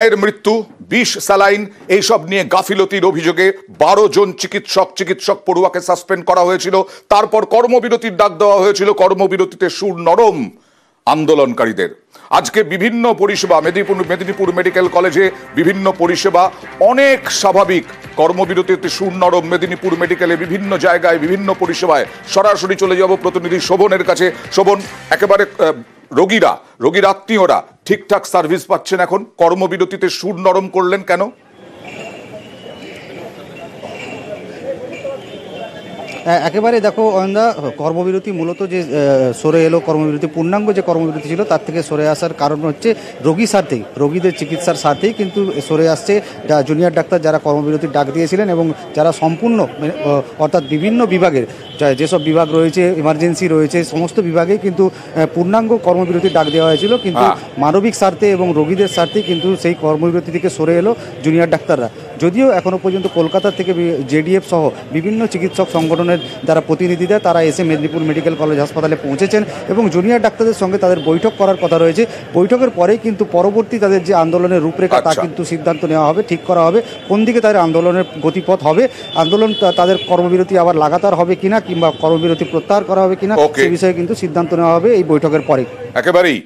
এর মৃত্যু, বিষ, স্যালাইন এইসব নিয়ে গাফিলতির অভিযোগে 12 জন চিকিৎসক পড়ুয়াকে সাসপেন্ড করা হয়েছিল। তারপর কর্মবিরতির ডাক দেওয়া হয়েছিল। কর্মবিরতিতে সুর নরম আন্দোলনকারীদের। আজকে বিভিন্ন পরিষেবা মেদিনীপুর মেডিকেল কলেজে বিভিন্ন পরিষেবা অনেক স্বাভাবিক। কর্মবিরতিতে সুর নরম মেদিনীপুর মেডিকেলে বিভিন্ন জায়গায় বিভিন্ন পরিষেবায়। সরাসরি চলে যাব প্রতিনিধি শোভনের কাছে। শোভন, একেবারে রোগীর আত্মীয়রা ঠিকঠাক সার্ভিস পাচ্ছেন এখন? কর্মবিরতিতে সুর নরম করলেন কেন? একেবারে দেখো অয়নদা, কর্মবিরতি মূলত যে সরে এলো, কর্মবিরতি পূর্ণাঙ্গ যে কর্মবিরতি ছিল তার থেকে সরে আসার কারণ হচ্ছে রোগীর স্বার্থেই, রোগীদের চিকিৎসার স্বার্থেই কিন্তু সরে আসছে জুনিয়র ডাক্তার যারা কর্মবিরতির ডাক দিয়েছিলেন এবং যারা সম্পূর্ণ অর্থাৎ বিভিন্ন বিভাগের যেসব বিভাগ রয়েছে, ইমার্জেন্সি রয়েছে, সমস্ত বিভাগে কিন্তু পূর্ণাঙ্গ কর্মবিরতির ডাক দেওয়া হয়েছিল। কিন্তু মানবিক স্বার্থে এবং রোগীদের স্বার্থে কিন্তু সেই কর্মবিরতি থেকে সরে এলো জুনিয়র ডাক্তাররা। যদিও এখনও পর্যন্ত কলকাতা থেকে জেডিএফ সহ বিভিন্ন চিকিৎসক সংগঠনের যারা প্রতিনিধিরা তারা এসে মেদিনীপুর মেডিকেল কলেজ হাসপাতালে পৌঁছেছেন এবং জুনিয়র ডাক্তারদের সঙ্গে তাদের বৈঠক করার কথা রয়েছে। বৈঠকের পরেই কিন্তু পরবর্তী তাদের যে আন্দোলনের রূপরেখা তা কিন্তু সিদ্ধান্ত নেওয়া হবে, ঠিক করা হবে কোন দিকে তাদের আন্দোলনের গতিপথ হবে, আন্দোলন তাদের কর্মবিরতি আবার লাগাতার হবে কিনা কিংবা কর্মবিরতি প্রত্যাহার করা হবে কিনা সে বিষয়ে কিন্তু সিদ্ধান্ত নেওয়া হবে এই বৈঠকের পরে। একেবারেই